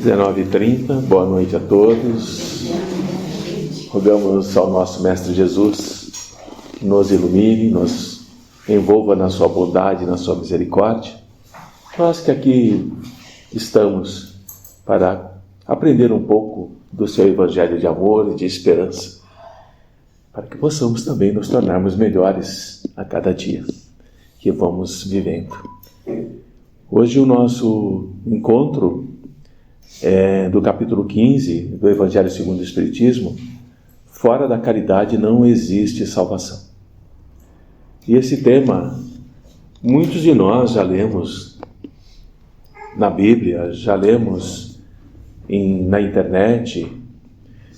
19h30, boa noite a todos. Rogamos ao nosso Mestre Jesus que nos ilumine, nos envolva na sua bondade, na sua misericórdia. Nós que aqui estamos para aprender um pouco do seu Evangelho de amor e de esperança, para que possamos também nos tornarmos melhores a cada dia que vamos vivendo. Hoje o nosso encontro é do capítulo 15 do Evangelho segundo o Espiritismo. Fora da caridade não existe salvação. E esse tema, muitos de nós já lemos na Bíblia, já lemos na internet,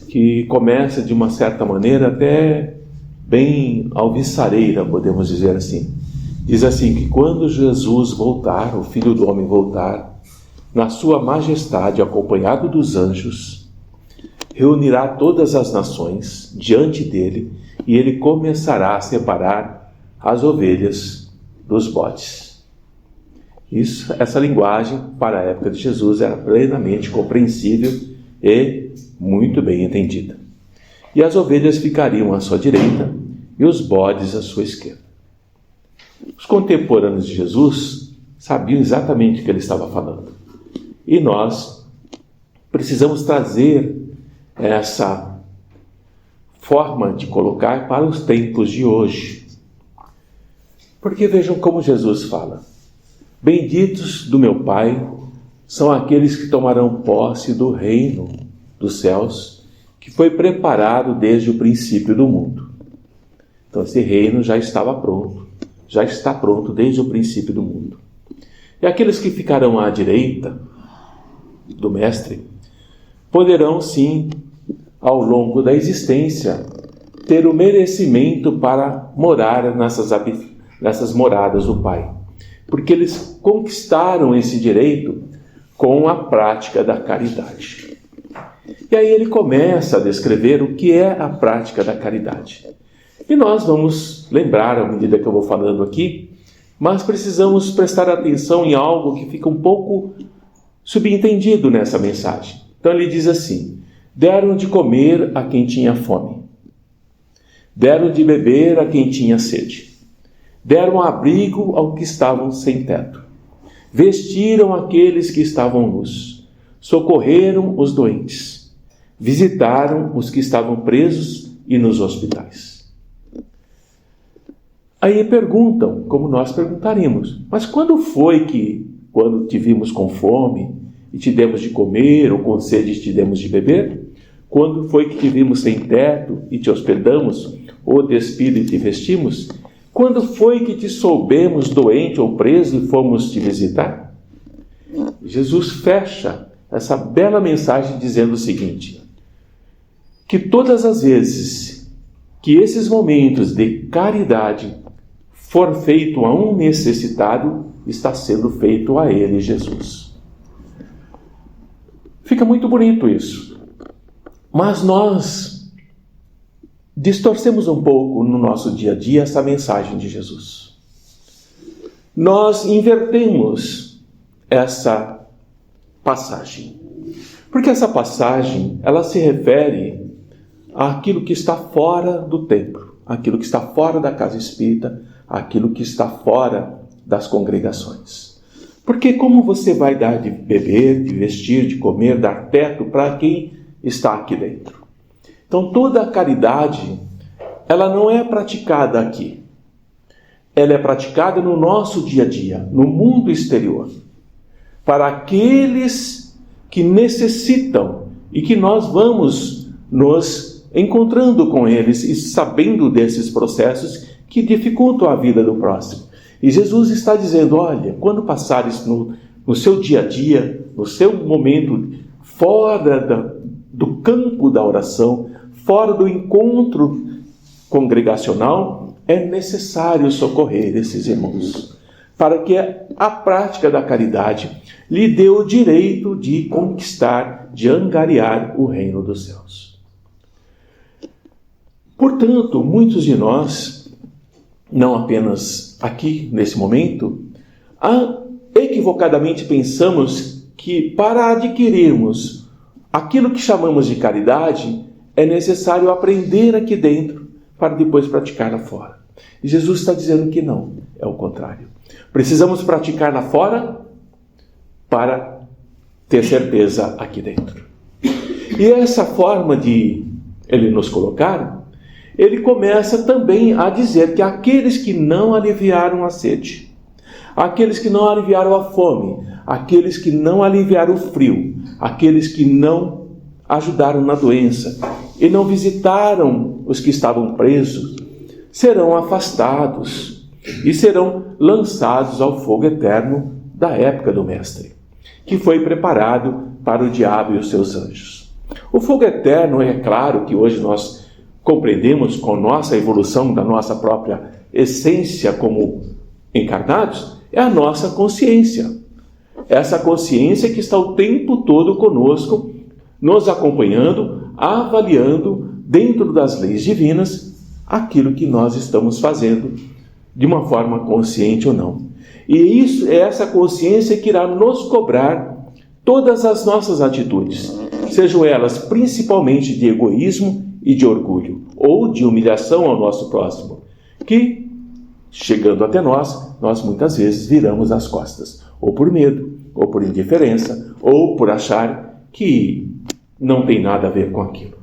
que começa de uma certa maneira até bem alvissareira, podemos dizer assim. Diz assim que quando Jesus voltar, o Filho do Homem voltar, na sua majestade, acompanhado dos anjos, reunirá todas as nações diante dele e ele começará a separar as ovelhas dos bodes. Essa linguagem para a época de Jesus era plenamente compreensível e muito bem entendida. E as ovelhas ficariam à sua direita e os bodes à sua esquerda. Os contemporâneos de Jesus sabiam exatamente o que ele estava falando. E nós precisamos trazer essa forma de colocar para os tempos de hoje. Porque vejam como Jesus fala: benditos do meu Pai são aqueles que tomarão posse do reino dos céus, que foi preparado desde o princípio do mundo. Então esse reino já estava pronto, já está pronto desde o princípio do mundo. E aqueles que ficarão à direita do Mestre poderão sim, ao longo da existência, ter o merecimento para morar nessas moradas do Pai, porque eles conquistaram esse direito com a prática da caridade. E aí ele começa a descrever o que é a prática da caridade. E nós vamos lembrar à medida que eu vou falando aqui, mas precisamos prestar atenção em algo que fica um pouco subentendido nessa mensagem. Então ele diz assim: deram de comer a quem tinha fome, deram de beber a quem tinha sede, deram abrigo ao que estavam sem teto, vestiram aqueles que estavam nus, socorreram os doentes, visitaram os que estavam presos e nos hospitais. Aí perguntam, como nós perguntaríamos: mas quando foi que, quando te vimos com fome e te demos de comer, ou com sede e te demos de beber? Quando foi que te vimos sem teto e te hospedamos, ou despido e te vestimos? Quando foi que te soubemos doente ou preso e fomos te visitar? Jesus fecha essa bela mensagem dizendo o seguinte: que todas as vezes que esses momentos de caridade for feito a um necessitado, está sendo feito a ele, Jesus. Fica muito bonito isso. Mas nós distorcemos um pouco no nosso dia a dia essa mensagem de Jesus. Nós invertemos essa passagem. Porque essa passagem, ela se refere àquilo que está fora do templo, àquilo que está fora da casa espírita, àquilo que está fora das congregações. Porque como você vai dar de beber, de vestir, de comer, dar teto para quem está aqui dentro? Então toda a caridade, ela não é praticada aqui. Ela é praticada no nosso dia a dia, no mundo exterior. Para aqueles que necessitam e que nós vamos nos encontrando com eles e sabendo desses processos que dificultam a vida do próximo. E Jesus está dizendo: olha, quando passares no seu dia a dia, no seu momento, fora do campo da oração, fora do encontro congregacional, é necessário socorrer esses irmãos, para que a prática da caridade lhe dê o direito de conquistar, de angariar o reino dos céus. Portanto, muitos de nós, não apenas aqui nesse momento, equivocadamente pensamos que para adquirirmos aquilo que chamamos de caridade, é necessário aprender aqui dentro para depois praticar lá fora. E Jesus está dizendo que não, é o contrário. Precisamos praticar lá fora para ter certeza aqui dentro. E essa forma de ele nos colocar, ele começa também a dizer que aqueles que não aliviaram a sede, aqueles que não aliviaram a fome, aqueles que não aliviaram o frio, aqueles que não ajudaram na doença e não visitaram os que estavam presos, serão afastados e serão lançados ao fogo eterno da época do Mestre, que foi preparado para o diabo e os seus anjos. O fogo eterno, é claro que hoje nós compreendemos com nossa evolução da nossa própria essência como encarnados, é a nossa consciência. Essa consciência que está o tempo todo conosco, nos acompanhando, avaliando dentro das leis divinas aquilo que nós estamos fazendo de uma forma consciente ou não. E isso é essa consciência que irá nos cobrar todas as nossas atitudes, sejam elas principalmente de egoísmo e de orgulho, ou de humilhação ao nosso próximo, que, chegando até nós muitas vezes viramos as costas, ou por medo, ou por indiferença, ou por achar que não tem nada a ver com aquilo.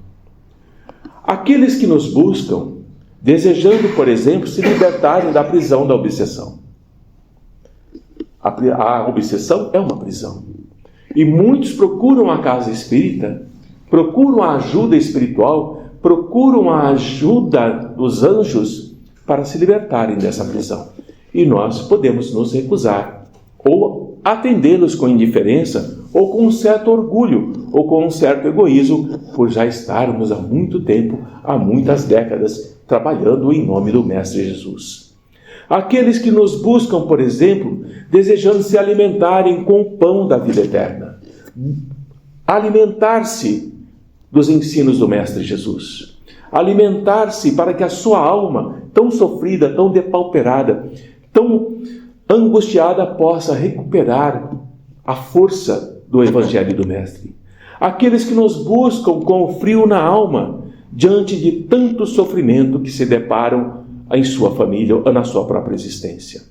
Aqueles que nos buscam, desejando, por exemplo, se libertarem da prisão da obsessão. A obsessão é uma prisão. E muitos procuram a casa espírita, procuram a ajuda espiritual, procuram a ajuda dos anjos para se libertarem dessa prisão. E nós podemos nos recusar, ou atendê-los com indiferença, ou com um certo orgulho, ou com um certo egoísmo, por já estarmos há muito tempo, há muitas décadas, trabalhando em nome do Mestre Jesus. Aqueles que nos buscam, por exemplo, desejando se alimentarem com o pão da vida eterna. Alimentar-se dos ensinos do Mestre Jesus. Alimentar-se para que a sua alma, tão sofrida, tão depauperada, tão angustiada, possa recuperar a força do Evangelho do Mestre. Aqueles que nos buscam com o frio na alma, diante de tanto sofrimento que se deparam em sua família ou na sua própria existência.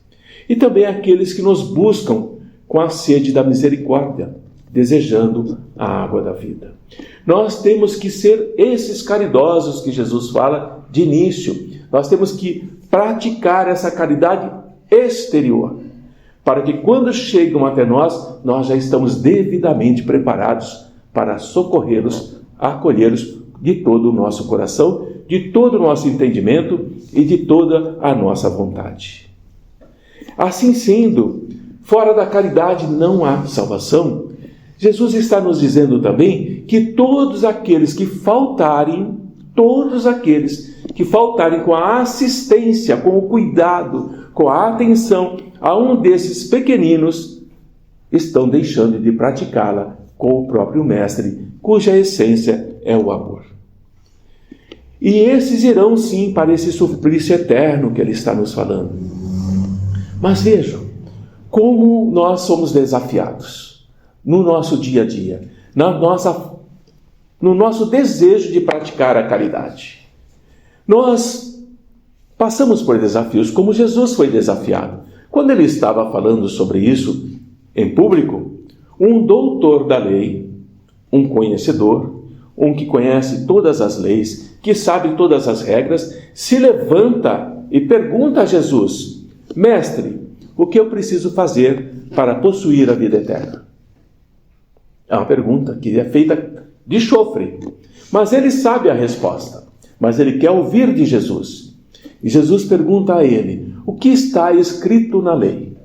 E também aqueles que nos buscam com a sede da misericórdia, desejando a água da vida. Nós temos que ser esses caridosos que Jesus fala de início. Nós temos que praticar essa caridade exterior, para que quando chegam até nós, nós já estamos devidamente preparados para socorrê-los, acolhê-los de todo o nosso coração, de todo o nosso entendimento e de toda a nossa vontade. Assim sendo, fora da caridade não há salvação. Jesus está nos dizendo também que todos aqueles que faltarem com a assistência, com o cuidado, com a atenção a um desses pequeninos, estão deixando de praticá-la com o próprio Mestre, cuja essência é o amor. E esses irão sim para esse suplício eterno que ele está nos falando. Mas vejam, como nós somos desafiados no nosso dia a dia, no nosso desejo de praticar a caridade. Nós passamos por desafios como Jesus foi desafiado. Quando ele estava falando sobre isso em público, um doutor da lei, um conhecedor, um que conhece todas as leis, que sabe todas as regras, se levanta e pergunta a Jesus: Mestre, o que eu preciso fazer para possuir a vida eterna? É uma pergunta que é feita de chofre, mas ele sabe a resposta, mas ele quer ouvir de Jesus. E Jesus pergunta a ele: o que está escrito na lei?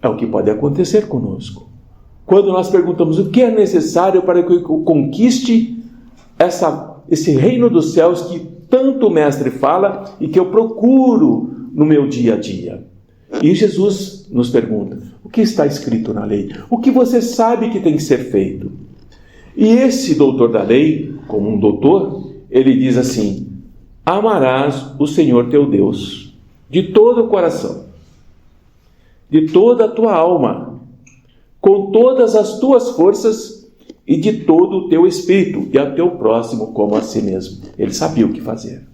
É o que pode acontecer conosco. Quando nós perguntamos o que é necessário para que eu conquiste esse reino dos céus que tanto o Mestre fala e que eu procuro no meu dia a dia. E Jesus nos pergunta: o que está escrito na lei? O que você sabe que tem que ser feito? E esse doutor da lei, como um doutor, ele diz assim: amarás o Senhor teu Deus de todo o coração, de toda a tua alma com todas as tuas forças e de todo o teu espírito, e ao teu próximo como a si mesmo. Ele sabia o que fazer.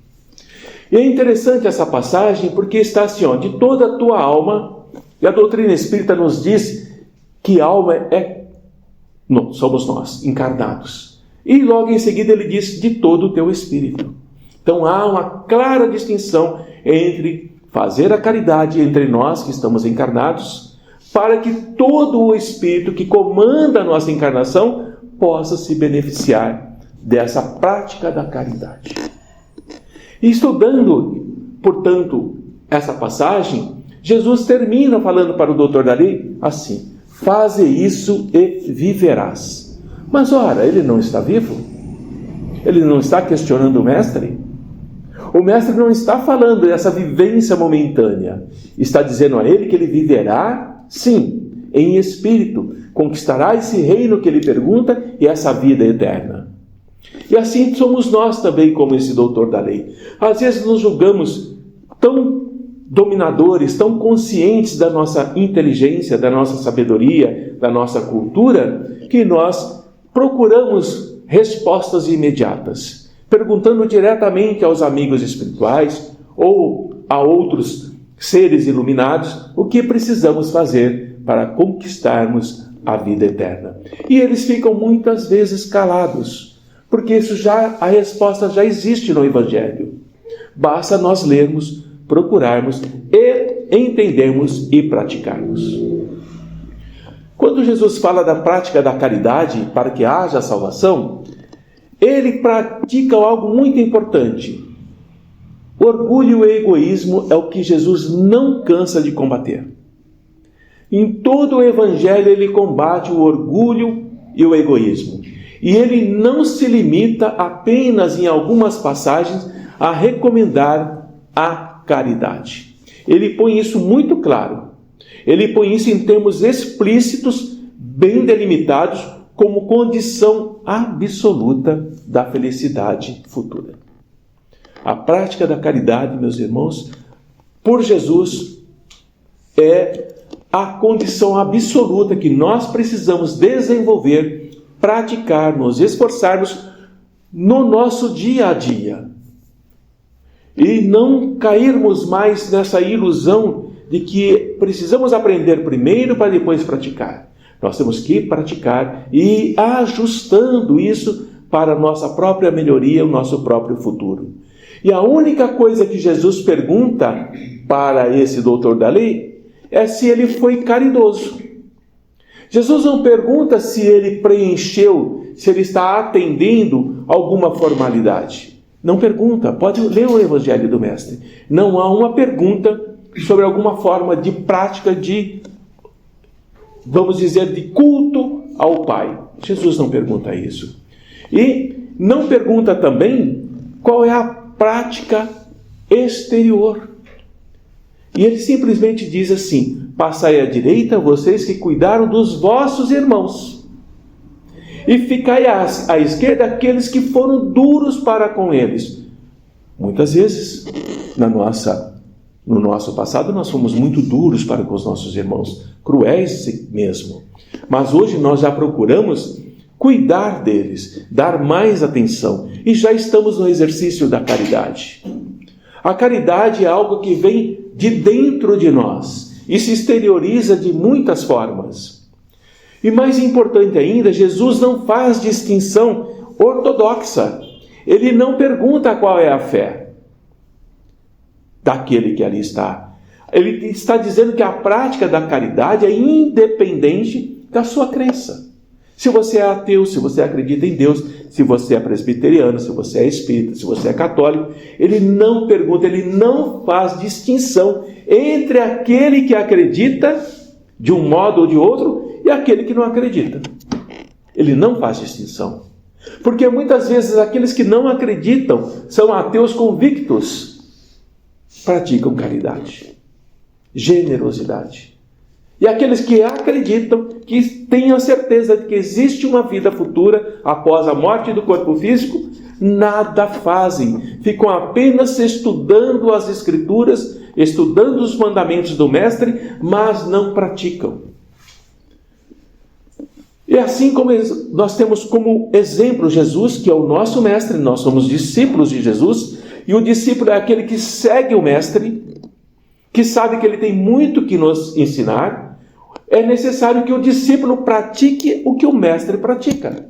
E é interessante essa passagem porque está assim, de toda a tua alma, e a doutrina espírita nos diz que alma somos nós, encarnados. E logo em seguida ele diz de todo o teu espírito. Então há uma clara distinção entre fazer a caridade entre nós que estamos encarnados, para que todo o espírito que comanda a nossa encarnação possa se beneficiar dessa prática da caridade. E estudando, portanto, essa passagem, Jesus termina falando para o doutor Dalí assim: faze isso e viverás. Mas ora, ele não está vivo? Ele não está questionando o mestre? O mestre não está falando dessa vivência momentânea. Está dizendo a ele que ele viverá, sim, em espírito. Conquistará esse reino que ele pergunta e essa vida eterna. E assim somos nós também, como esse doutor da lei. Às vezes nos julgamos tão dominadores, tão conscientes da nossa inteligência, da nossa sabedoria, da nossa cultura, que nós procuramos respostas imediatas, perguntando diretamente aos amigos espirituais ou a outros seres iluminados o que precisamos fazer para conquistarmos a vida eterna. E eles ficam muitas vezes calados, porque a resposta já existe no Evangelho. Basta nós lermos, procurarmos e entendermos e praticarmos. Quando Jesus fala da prática da caridade para que haja salvação, ele pratica algo muito importante. O orgulho e o egoísmo é o que Jesus não cansa de combater. Em todo o Evangelho ele combate o orgulho e o egoísmo. E ele não se limita apenas em algumas passagens a recomendar a caridade. Ele põe isso muito claro. Ele põe isso em termos explícitos, bem delimitados, como condição absoluta da felicidade futura. A prática da caridade, meus irmãos, por Jesus, é a condição absoluta que nós precisamos desenvolver, praticar, nos esforçarmos no nosso dia a dia. E não cairmos mais nessa ilusão de que precisamos aprender primeiro para depois praticar. Nós temos que praticar e ir ajustando isso para a nossa própria melhoria, o nosso próprio futuro. E a única coisa que Jesus pergunta para esse doutor da lei é se ele foi caridoso. Jesus não pergunta se ele preencheu, se ele está atendendo alguma formalidade. Não pergunta, pode ler o Evangelho do Mestre. Não há uma pergunta sobre alguma forma de prática de, vamos dizer, de culto ao Pai. Jesus não pergunta isso. E não pergunta também qual é a prática exterior. E ele simplesmente diz assim: passai à direita vocês que cuidaram dos vossos irmãos, e ficai à esquerda aqueles que foram duros para com eles. Muitas vezes, no nosso passado, nós fomos muito duros para com os nossos irmãos, cruéis mesmo. Mas hoje nós já procuramos cuidar deles, dar mais atenção, e já estamos no exercício da caridade. A caridade é algo que vem de dentro de nós e se exterioriza de muitas formas. E mais importante ainda, Jesus não faz distinção ortodoxa. Ele não pergunta qual é a fé daquele que ali está. Ele está dizendo que a prática da caridade é independente da sua crença. Se você é ateu, se você acredita em Deus, se você é presbiteriano, se você é espírita, se você é católico, ele não pergunta, ele não faz distinção entre aquele que acredita de um modo ou de outro e aquele que não acredita. Ele não faz distinção. Porque muitas vezes aqueles que não acreditam são ateus convictos, praticam caridade, generosidade. E aqueles que acreditam, que têm a certeza de que existe uma vida futura após a morte do corpo físico, nada fazem. Ficam apenas estudando as Escrituras, estudando os mandamentos do Mestre, mas não praticam. E assim como nós temos como exemplo Jesus, que é o nosso mestre, nós somos discípulos de Jesus, e o discípulo é aquele que segue o mestre, que sabe que ele tem muito que nos ensinar. É necessário que o discípulo pratique o que o mestre pratica.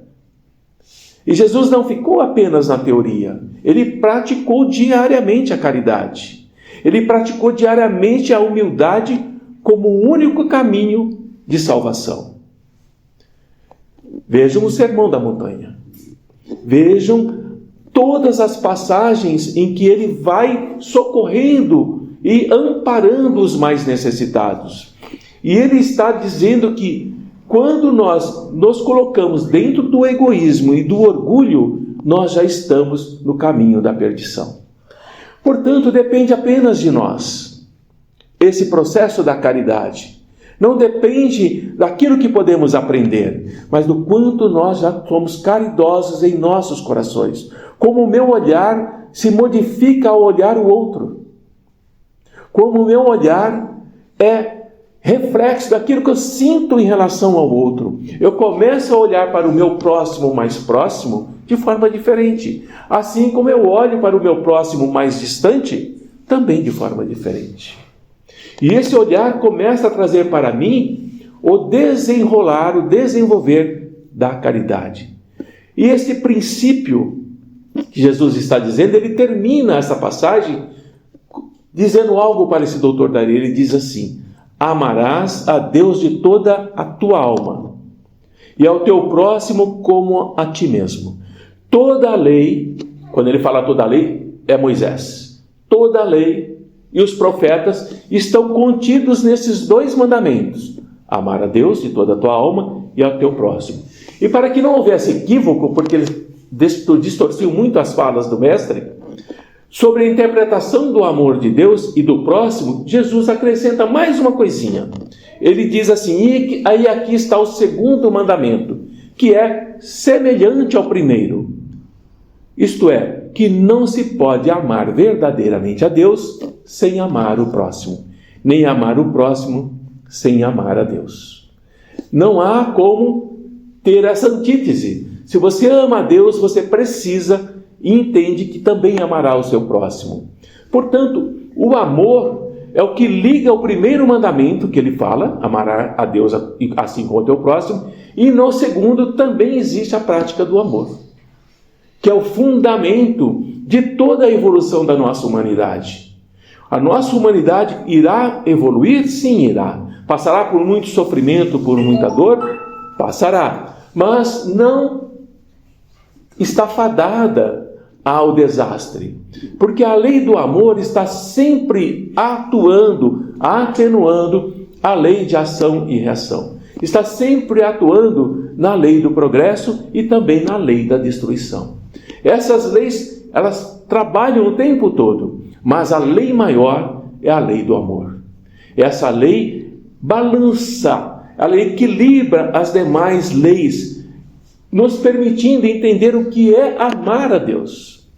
E Jesus não ficou apenas na teoria, ele praticou diariamente a caridade. Ele praticou diariamente a humildade como o único caminho de salvação. Vejam o Sermão da Montanha. Vejam todas as passagens em que ele vai socorrendo e amparando os mais necessitados. E ele está dizendo que quando nós nos colocamos dentro do egoísmo e do orgulho, nós já estamos no caminho da perdição. Portanto, depende apenas de nós. Esse processo da caridade não depende daquilo que podemos aprender, mas do quanto nós já somos caridosos em nossos corações. Como o meu olhar se modifica ao olhar o outro. Como o meu olhar é reflexo daquilo que eu sinto em relação ao outro. Eu começo a olhar para o meu próximo mais próximo de forma diferente. Assim como eu olho para o meu próximo mais distante, também de forma diferente. E esse olhar começa a trazer para mim o desenrolar, o desenvolver da caridade. E esse princípio que Jesus está dizendo, ele termina essa passagem dizendo algo para esse doutor da lei. Ele diz assim: amarás a Deus de toda a tua alma e ao teu próximo como a ti mesmo. Toda a lei, quando ele fala toda a lei, é Moisés. Toda a lei e os profetas estão contidos nesses dois mandamentos: amar a Deus de toda a tua alma e ao teu próximo. E para que não houvesse equívoco, porque eles distorciam muito as falas do mestre, sobre a interpretação do amor de Deus e do próximo, Jesus acrescenta mais uma coisinha. Ele diz assim: e aí aqui está o segundo mandamento, que é semelhante ao primeiro. Isto é, que não se pode amar verdadeiramente a Deus sem amar o próximo, nem amar o próximo sem amar a Deus. Não há como ter essa antítese. Se você ama a Deus, você precisa e entende que também amará o seu próximo. Portanto, o amor é o que liga o primeiro mandamento que ele fala, amar a Deus assim como o teu próximo, e no segundo também existe a prática do amor, que é o fundamento de toda a evolução da nossa humanidade. A nossa humanidade irá evoluir? Sim, irá. Passará por muito sofrimento, por muita dor? Passará. Mas não está fadada ao desastre, porque a lei do amor está sempre atuando, atenuando a lei de ação e reação. Está sempre atuando na lei do progresso e também na lei da destruição. Essas leis, elas trabalham o tempo todo, mas a lei maior é a lei do amor. Essa lei balança, ela equilibra as demais leis, nos permitindo entender o que é amar a Deus.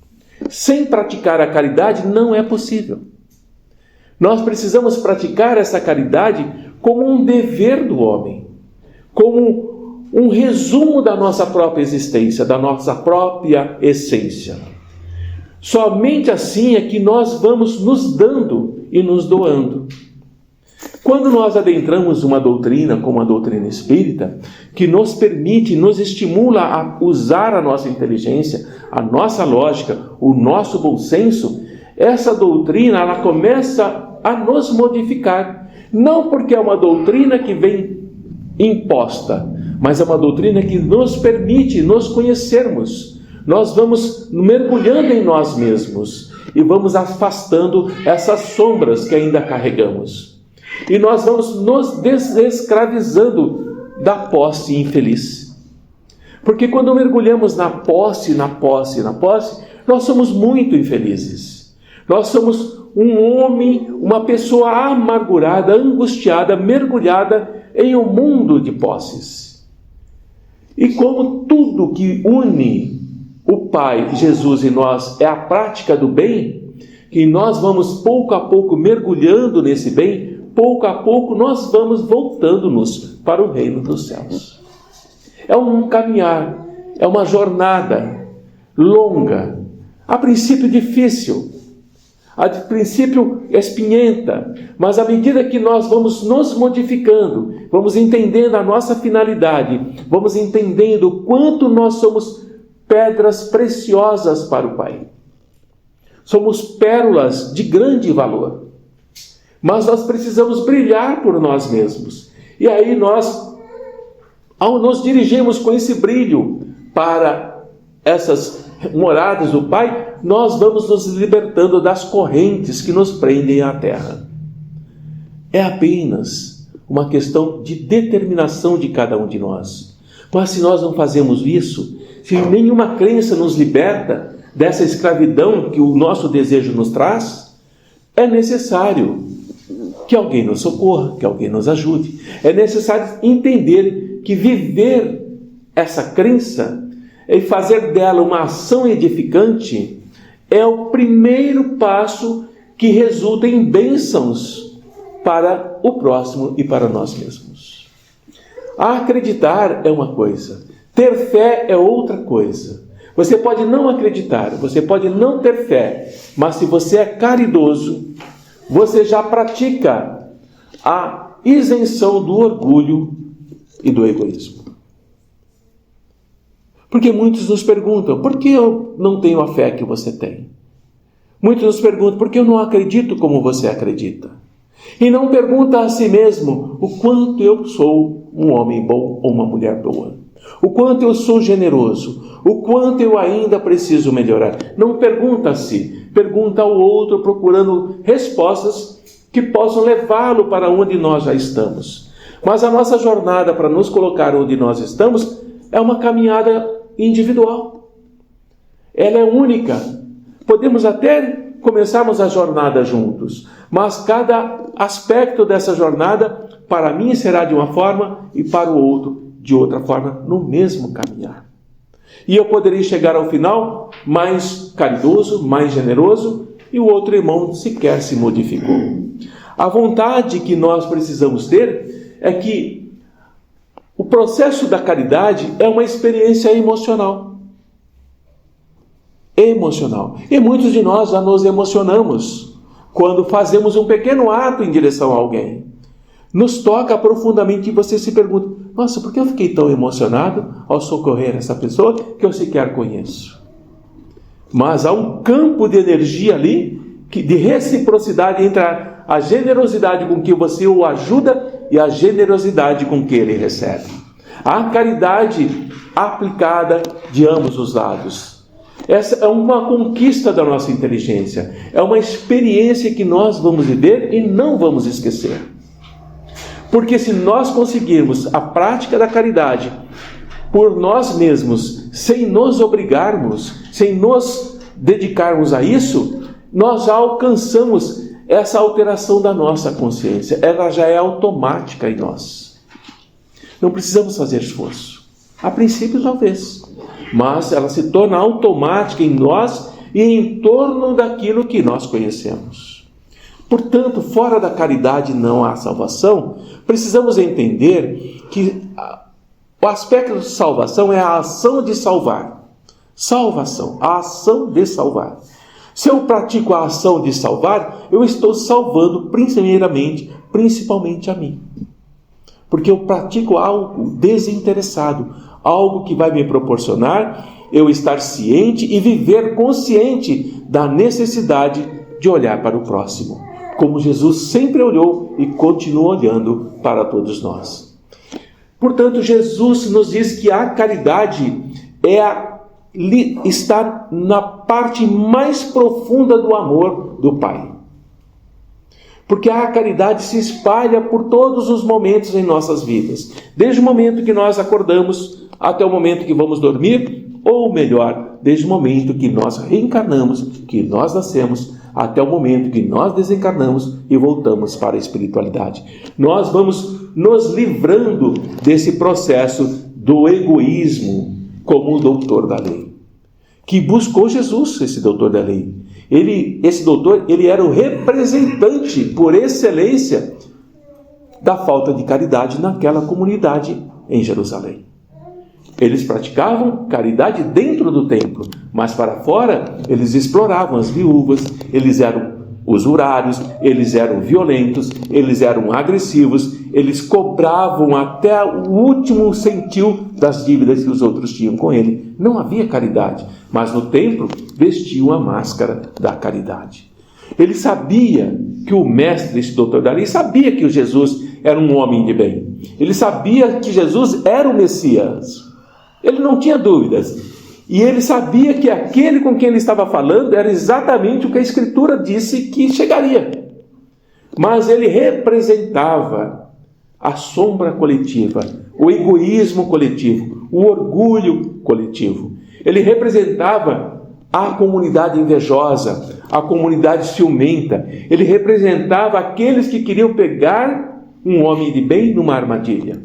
Sem praticar a caridade não é possível. Nós precisamos praticar essa caridade como um dever do homem, como um resumo da nossa própria existência, da nossa própria essência. Somente assim é que nós vamos nos dando e nos doando. Quando nós adentramos uma doutrina como a doutrina espírita, que nos permite, nos estimula a usar a nossa inteligência, a nossa lógica, o nosso bom senso, essa doutrina ela começa a nos modificar. Não porque é uma doutrina que vem imposta, mas é uma doutrina que nos permite nos conhecermos. Nós vamos mergulhando em nós mesmos e vamos afastando essas sombras que ainda carregamos. E nós vamos nos desescravizando da posse infeliz. Porque quando mergulhamos na posse, nós somos muito infelizes. Nós somos um homem, uma pessoa amargurada, angustiada, mergulhada em um mundo de posses. E como tudo que une o Pai, Jesus e nós é a prática do bem, que nós vamos pouco a pouco mergulhando nesse bem, pouco a pouco nós vamos voltando-nos para o reino dos céus. É um caminhar, é uma jornada longa, a princípio difícil, a princípio espinhenta, mas à medida que nós vamos nos modificando, vamos entendendo a nossa finalidade, vamos entendendo o quanto nós somos pedras preciosas para o Pai. Somos pérolas de grande valor, mas nós precisamos brilhar por nós mesmos. E aí nós, ao nos dirigirmos com esse brilho para essas moradas do Pai, nós vamos nos libertando das correntes que nos prendem à terra. É apenas uma questão de determinação de cada um de nós. Mas se nós não fazemos isso, se nenhuma crença nos liberta dessa escravidão que o nosso desejo nos traz, é necessário que alguém nos socorra, que alguém nos ajude. É necessário entender que viver essa crença e fazer dela uma ação edificante é o primeiro passo que resulta em bênçãos para o próximo e para nós mesmos. Acreditar é uma coisa, ter fé é outra coisa. Você pode não acreditar, você pode não ter fé, mas se você é caridoso, você já pratica a isenção do orgulho e do egoísmo. Porque muitos nos perguntam, por que eu não tenho a fé que você tem? Muitos nos perguntam, por que eu não acredito como você acredita? E não pergunta a si mesmo o quanto eu sou um homem bom ou uma mulher boa. O quanto eu sou generoso, o quanto eu ainda preciso melhorar. Não pergunta a si, pergunta ao outro, procurando respostas que possam levá-lo para onde nós já estamos. Mas a nossa jornada para nos colocar onde nós estamos é uma caminhada individual. Ela é única. Podemos até começarmos a jornada juntos, mas cada aspecto dessa jornada, para mim, será de uma forma e para o outro de outra forma, no mesmo caminhar. E eu poderia chegar ao final mais caridoso, mais generoso, e o outro irmão sequer se modificou. A vontade que nós precisamos ter é que o processo da caridade é uma experiência emocional. Emocional. E muitos de nós já nos emocionamos quando fazemos um pequeno ato em direção a alguém. Nos toca profundamente e você se pergunta, nossa, por que eu fiquei tão emocionado ao socorrer essa pessoa que eu sequer conheço? Mas há um campo de energia ali, de reciprocidade entre a generosidade com que você o ajuda e a generosidade com que ele recebe. A caridade aplicada de ambos os lados. Essa é uma conquista da nossa inteligência. É uma experiência que nós vamos viver e não vamos esquecer. Porque se nós conseguirmos a prática da caridade por nós mesmos, sem nos obrigarmos, sem nos dedicarmos a isso, nós já alcançamos essa alteração da nossa consciência. Ela já é automática em nós. Não precisamos fazer esforço. A princípio, talvez. Mas ela se torna automática em nós e em torno daquilo que nós conhecemos. Portanto, fora da caridade não há salvação. Precisamos entender que o aspecto de salvação é a ação de salvar. Salvação, a ação de salvar. Se eu pratico a ação de salvar, eu estou salvando principalmente a mim. Porque eu pratico algo desinteressado, algo que vai me proporcionar eu estar ciente e viver consciente da necessidade de olhar para o próximo, como Jesus sempre olhou e continua olhando para todos nós. Portanto, Jesus nos diz que a caridade está na parte mais profunda do amor do Pai. Porque a caridade se espalha por todos os momentos em nossas vidas. Desde o momento que nós acordamos até o momento que vamos dormir, ou melhor, desde o momento que nós reencarnamos, que nós nascemos, até o momento que nós desencarnamos e voltamos para a espiritualidade. Nós vamos nos livrando desse processo do egoísmo como o doutor da lei, que buscou Jesus, esse doutor da lei. Esse doutor era o representante por excelência da falta de caridade naquela comunidade em Jerusalém. Eles praticavam caridade dentro do templo, mas para fora eles exploravam as viúvas, eles eram usurários, eles eram violentos, eles eram agressivos, eles cobravam até o último centil das dívidas que os outros tinham com ele. Não havia caridade, mas no templo vestiam a máscara da caridade. Ele sabia que o mestre, esse doutor da lei, sabia que o Jesus era um homem de bem. Ele sabia que Jesus era o Messias. Ele não tinha dúvidas. E ele sabia que aquele com quem ele estava falando era exatamente o que a Escritura disse que chegaria. Mas ele representava a sombra coletiva, o egoísmo coletivo, o orgulho coletivo. Ele representava a comunidade invejosa, a comunidade ciumenta. Ele representava aqueles que queriam pegar um homem de bem numa armadilha.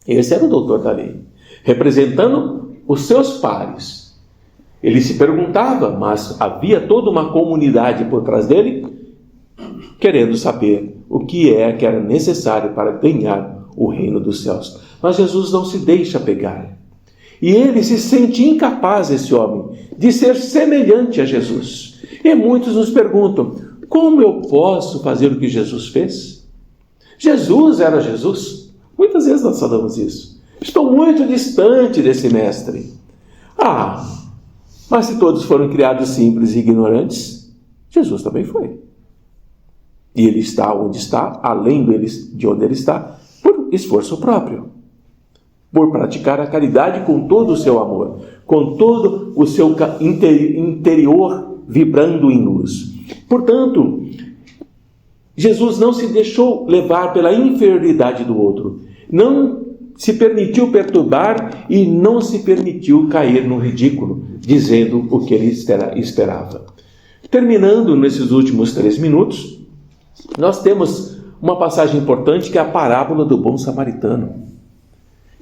Esse era o doutor da lei, representando os seus pares. Ele se perguntava, mas havia toda uma comunidade por trás dele, querendo saber o que era necessário para ganhar o reino dos céus. Mas Jesus não se deixa pegar. E ele se sente incapaz, esse homem, de ser semelhante a Jesus. E muitos nos perguntam, como eu posso fazer o que Jesus fez? Jesus era Jesus. Muitas vezes nós falamos isso. Estou muito distante desse mestre. Mas se todos foram criados simples e ignorantes, Jesus também foi. E ele está onde está, além de onde ele está, por esforço próprio. Por praticar a caridade com todo o seu amor, com todo o seu interior vibrando em luz. Portanto, Jesus não se deixou levar pela inferioridade do outro. Não se permitiu perturbar e não se permitiu cair no ridículo, dizendo o que ele esperava. Terminando nesses últimos 3 minutos, nós temos uma passagem importante que é a parábola do bom samaritano,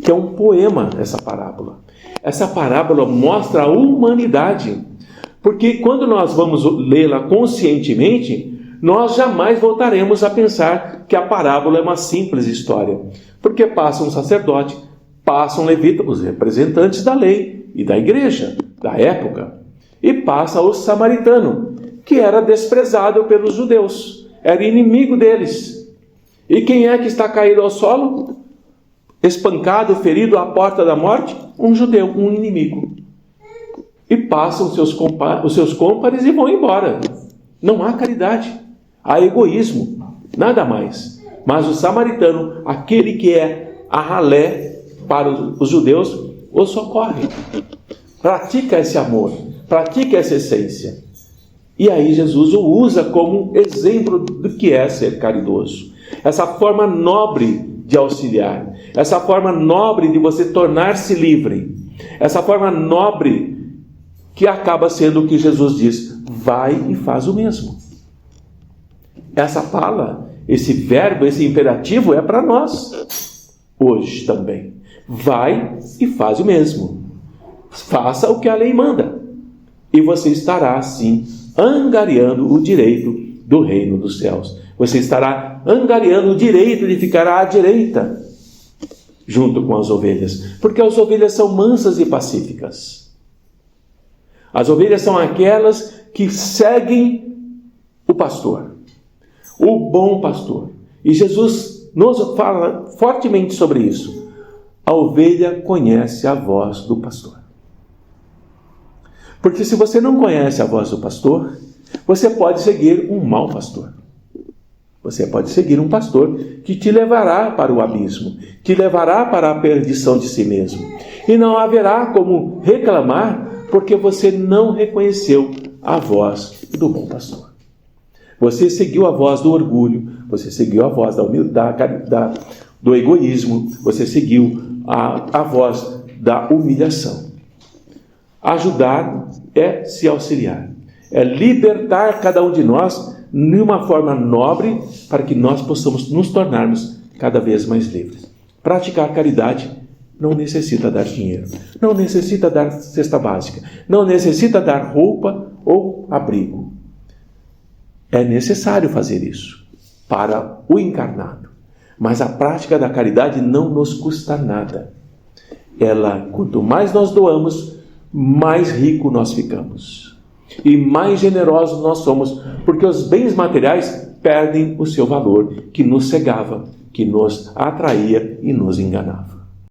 que é um poema, essa parábola. Essa parábola mostra a humanidade, porque quando nós vamos lê-la conscientemente, nós jamais voltaremos a pensar que a parábola é uma simples história, porque passa um sacerdote, passa um levita, os representantes da lei e da igreja da época, e passa o samaritano, que era desprezado pelos judeus, era inimigo deles. E quem é que está caído ao solo? Espancado, ferido à porta da morte? Um judeu, um inimigo. E passam os seus cômpares e vão embora. Não há caridade, há egoísmo, nada mais. Mas o samaritano, aquele que é a ralé para os judeus, o socorre. Pratica esse amor, pratica essa essência. E aí Jesus o usa como exemplo do que é ser caridoso. Essa forma nobre de auxiliar, essa forma nobre de você tornar-se livre, essa forma nobre que acaba sendo o que Jesus diz: vai e faz o mesmo. Essa fala, esse verbo, esse imperativo é para nós hoje também. Vai e faz o mesmo. Faça o que a lei manda, e você estará assim angariando o direito do reino dos céus. Você estará angariando o direito de ficar à direita, junto com as ovelhas, porque as ovelhas são mansas e pacíficas. As ovelhas são aquelas que seguem o pastor, o bom pastor. E Jesus nos fala fortemente sobre isso. A ovelha conhece a voz do pastor. Porque se você não conhece a voz do pastor, você pode seguir um mau pastor. Você pode seguir um pastor que te levará para o abismo, te levará para a perdição de si mesmo. E não haverá como reclamar, porque você não reconheceu a voz do bom pastor. Você seguiu a voz do orgulho, você seguiu a voz da humildade, do egoísmo, você seguiu a voz da humilhação. Ajudar é se auxiliar, é libertar cada um de nós de uma forma nobre para que nós possamos nos tornarmos cada vez mais livres. Praticar caridade não necessita dar dinheiro, não necessita dar cesta básica, não necessita dar roupa ou abrigo. É necessário fazer isso para o encarnado, mas a prática da caridade não nos custa nada. quanto mais nós doamos, mais rico nós ficamos. E mais generosos nós somos, porque os bens materiais perdem o seu valor, que nos cegava, que nos atraía e nos enganava.